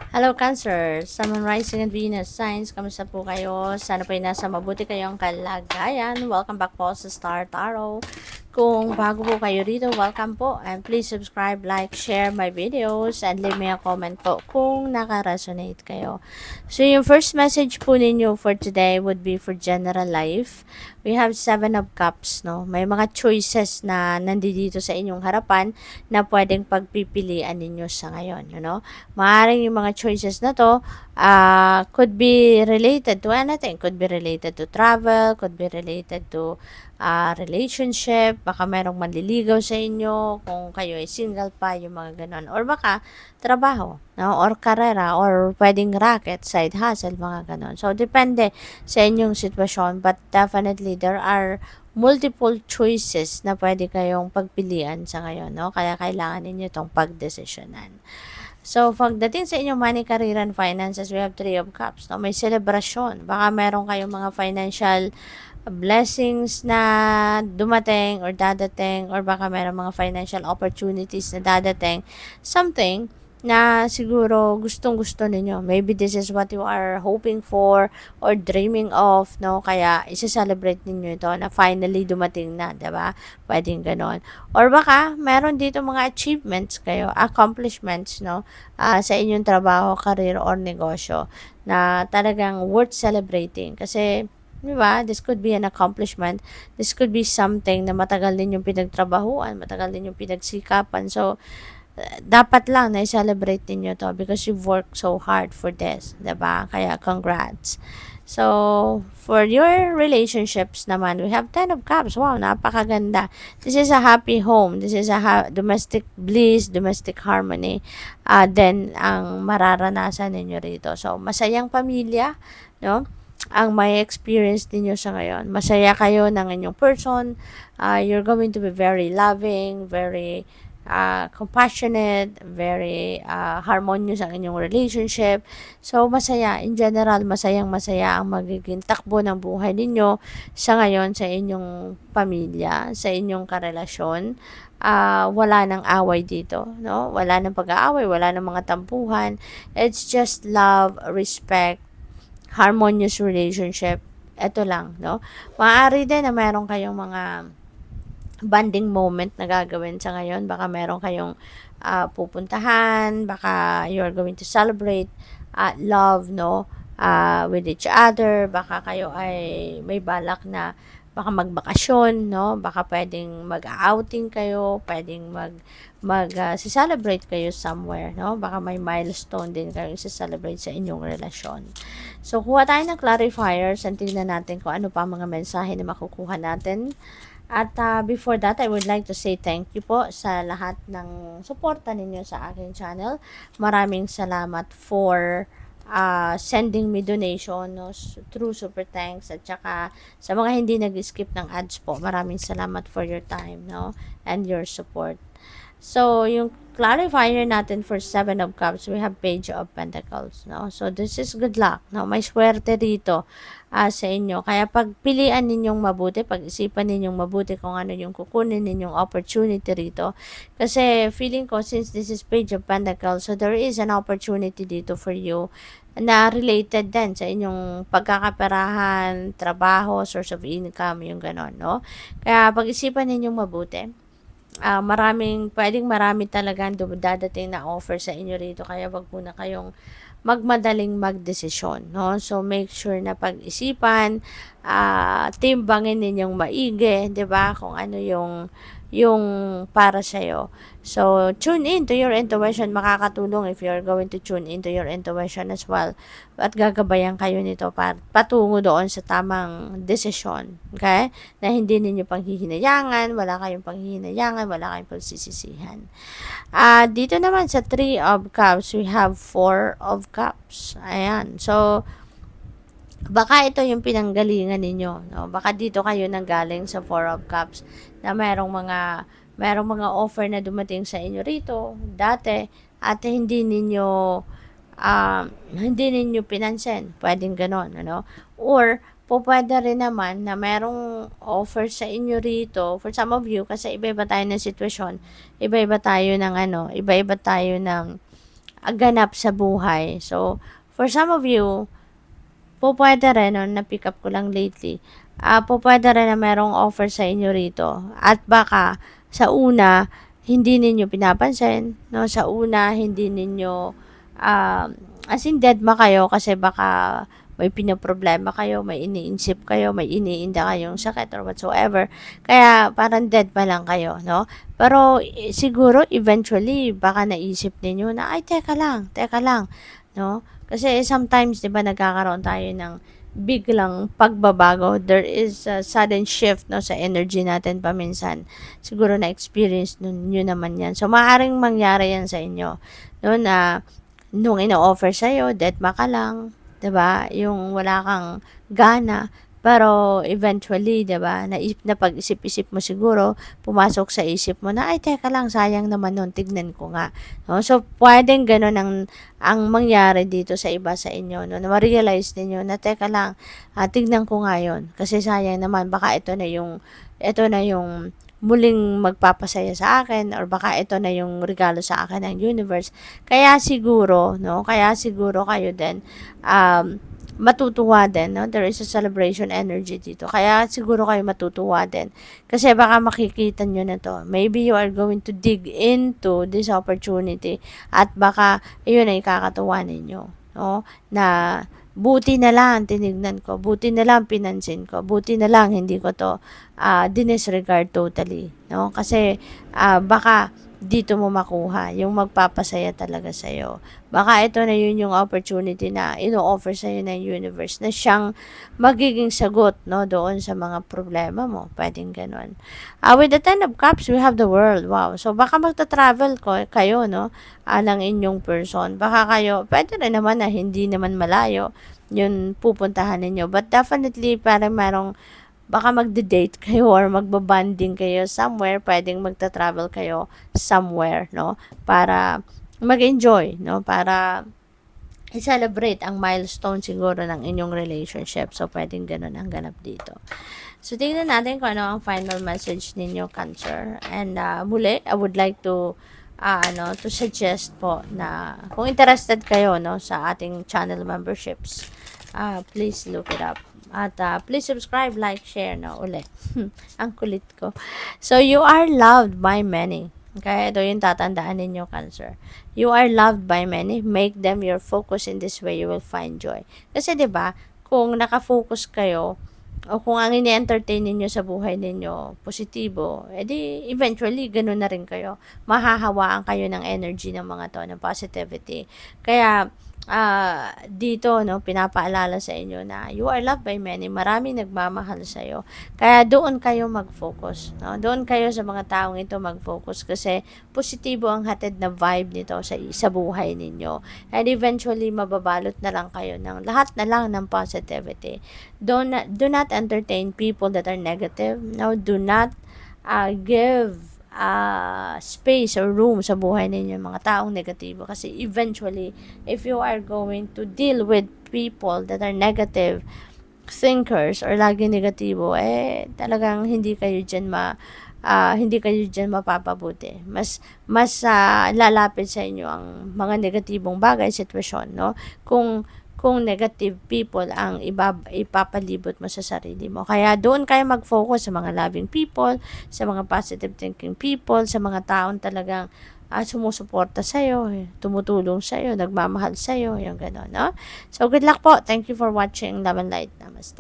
Hello Cancer, Sun, Moon, Rising and Venus Signs, kamusta po kayo? Sana po ay nasa mabuti kayong kalagayan. Welcome back po sa Star Tarot. Kung bago po kayo rito, welcome po. And please subscribe, like, share my videos, and leave me a comment po kung naka-resonate kayo. So yung first message po ninyo for today would be for general life. We have 7 of Cups, no? May mga choices na nandito sa inyong harapan na pwedeng pagpipilian ninyo sa ngayon, no? Maaaring yung mga choices na to could be related to anything. Could be related to travel, could be related to relationship, baka merong manliligaw sa inyo, kung kayo ay single pa, yung mga ganon. Or baka trabaho, no? Or karera, or pwedeng racket, side hustle, mga ganon. So, depende sa inyong sitwasyon, but definitely there are multiple choices na pwede kayong pagpilian sa ngayon, no? Kaya kailangan ninyo itong pagdesisyonan. So, pagdating sa inyong money, career, and finances, we have 3 of Cups. No? May celebration. Baka meron kayong mga financial blessings na dumating or dadating, or baka meron mga financial opportunities na dadating. Something na siguro gustong-gusto ninyo. Maybe this is what you are hoping for or dreaming of, no? Kaya isa-celebrate ninyo ito na finally dumating na, 'di ba? Pwedeng ganon. Or baka meron dito mga achievements kayo, accomplishments, no? Sa inyong trabaho, career, or negosyo na talagang worth celebrating. Kasi, di ba, this could be an accomplishment. This could be something na matagal din yung pinagtrabahuan, matagal din yung pinagsikapan. So, dapat lang na i-celebrate niyo to because you've worked so hard for this, 'di ba? Kaya congrats. So, for your relationships naman, we have 10 of Cups. Wow, napakaganda. This is a happy home. This is a domestic bliss, domestic harmony. Then, ang mararanasan ninyo rito. So, masayang pamilya, no? Ang may experience ninyo sa ngayon. Masaya kayo ng inyong person. You're going to be very loving, very compassionate, very harmonious ang inyong relationship. So, masaya. In general, masayang-masaya ang magiging takbo ng buhay ninyo sa ngayon sa inyong pamilya, sa inyong karelasyon. Wala nang away dito, no? Wala nang pag-aaway, wala nang mga tampuhan. It's just love, respect, harmonious relationship. Ito lang, no? Maaari din na meron kayong mga bonding moment na gagawin sa ngayon. Baka meron kayong pupuntahan, baka you're going to celebrate love, no? With each other, baka kayo ay may balak na baka magbakasyon, no? Baka pwedeng mag-outing kayo, pwedeng celebrate kayo somewhere, no? Baka may milestone din kayo celebrate sa inyong relasyon. So, kuha tayo ng clarifiers and tingnan natin kung ano pa mga mensahe na makukuha natin. At before that, I would like to say thank you po sa lahat ng suporta ninyo sa aking channel. Maraming salamat for sending me donation, no, through super thanks, at saka sa mga hindi nag-skip ng ads po, maraming salamat for your time, no, and your support. So, yung clarifier natin for 7 of Cups, we have Page of Pentacles, no? So, this is good luck, no? May swerte dito sa inyo. Kaya pagpilian ninyong mabuti, pag-isipan ninyong mabuti kung ano yung kukunin ninyong opportunity rito. Kasi feeling ko, since this is Page of Pentacles, so there is an opportunity dito for you na related din sa inyong pagkakaperahan, trabaho, source of income, yung ganon, no? Kaya pag-isipan ninyong mabuti. Pwedeng marami talagang dadating na offer sa inyo rito, kaya wag muna kayong magmadaling magdesisyon, no? So, make sure na pag-isipan, timbangin ninyong maigi, 'di ba? Kung ano yung para sa iyo. So, tune in to your intuition. Makakatulong if you're going to tune into your intuition as well. At gagabayan kayo nito patungo doon sa tamang desisyon. Okay? Na hindi ninyo panghihinayangan, wala kayong panghihinayangan, wala kayong pagsisisihan. Dito naman sa 3 of Cups, we have 4 of Cups. Ayan. So, baka ito yung pinanggalingan ninyo, no? Baka dito kayo nanggaling sa 4 of Cups na merong mga offer na dumating sa inyo rito dati at hindi ninyo pinansin. Pwedeng ganon, ano? Or pwede rin naman na merong offer sa inyo rito for some of you, kasi iba-iba tayo ng sitwasyon, iba-iba tayo ng ganap sa buhay. So, for some of you, po pwede rin, no, na-pick up ko lang lately, po pwede rin na merong offer sa inyo rito. At baka, sa una, hindi ninyo pinapansin, no? Sa una, hindi ninyo, as in dead ma kayo kasi baka may pinoproblema kayo, may iniisip kayo, may iniinda kayong sakit or whatsoever. Kaya parang dead pa lang kayo, no? Pero siguro eventually baka naisip ninyo na ay teka lang, no? Kasi sometimes 'di ba nagkakaroon tayo ng biglang pagbabago. There is a sudden shift no sa energy natin paminsan. Siguro na experience nyo naman 'yan. So maaring mangyari 'yan sa inyo. No na nung ino-offer sa iyo, dedma ka lang, 'di ba? Yung wala kang gana, pero eventually, 'di ba, napag-isip-isip mo siguro, pumasok sa isip mo na, ay teka lang, sayang naman nun, tignan ko nga. No? So, pwedeng ganun ang mangyari dito sa iba sa inyo, no? Na ma-realize ninyo na, teka lang, tignan ko nga yun. Kasi sayang naman, baka ito na yung muling magpapasaya sa akin or baka ito na yung regalo sa akin ng universe. Kaya siguro, no? Kaya siguro kayo din matutuwa din, no? There is a celebration energy dito. Kaya siguro kayo matutuwa din. Kasi baka makikita nyo na to. Maybe you are going to dig into this opportunity at baka yun ay kakatuwa ninyo, no? Na buti na lang tinignan ko, buti na lang pinansin ko, buti na lang hindi ko to dinisregard totally, no? Kasi baka dito mo makuha yung magpapasaya talaga sa'yo. Baka ito na yun yung opportunity na ino-offer sa'yo ng universe na siyang magiging sagot, no, doon sa mga problema mo. Pwedeng ganun. With the Ten of Cups, we have the world. Wow. So, baka magta-travel kayo, no, ng inyong person. Baka kayo, pwede rin naman na hindi naman malayo yun pupuntahan ninyo. But definitely, parang merong baka magde-date kayo or magbabanding kayo somewhere, pwedeng magta-travel kayo somewhere, no? Para mag-enjoy, no? Para i-celebrate ang milestone siguro ng inyong relationship. So, pwedeng ganun ang ganap dito. So, tingnan natin kung ano ang final message ninyo, Cancer. And muli, I would like to to suggest po na kung interested kayo, no, sa ating channel memberships, please look it up. At please subscribe, like, share na ulit. Ang kulit ko. So, you are loved by many. Okay, ito yung tatandaan ninyo, Cancer. You are loved by many. Make them your focus. In this way, you will find joy. Kasi, di ba, kung nakafocus kayo, o kung ang ini-entertain ninyo sa buhay ninyo, positibo, edi eventually, ganun na rin kayo. Mahahawaan kayo ng energy ng mga to, ng positivity. Kaya, dito, no, pinapaalala sa inyo na you are loved by many. Maraming nagmamahal sa iyo. Kaya doon kayo mag-focus, no? Doon kayo sa mga taong ito mag-focus kasi positibo ang hatid na vibe nito sa buhay ninyo. And eventually, mababalot na lang kayo ng lahat na lang ng positivity. Do not entertain people that are negative. No, do not give space or room sa buhay ninyo mga taong negatibo kasi eventually if you are going to deal with people that are negative thinkers or lagi negatibo, talagang hindi kayo dyan mapapabuti. Mas lalapit sa inyo ang mga negatibong bagay, sitwasyon, no? Kung negative people ang ipapalibot mo sa sarili mo. Kaya doon kayo mag-focus sa mga loving people, sa mga positive thinking people, sa mga taong talagang sumusuporta sa'yo, tumutulong sa'yo, nagmamahal sa'yo, yung gano'n, no? So, good luck po. Thank you for watching. Love and light. Namaste.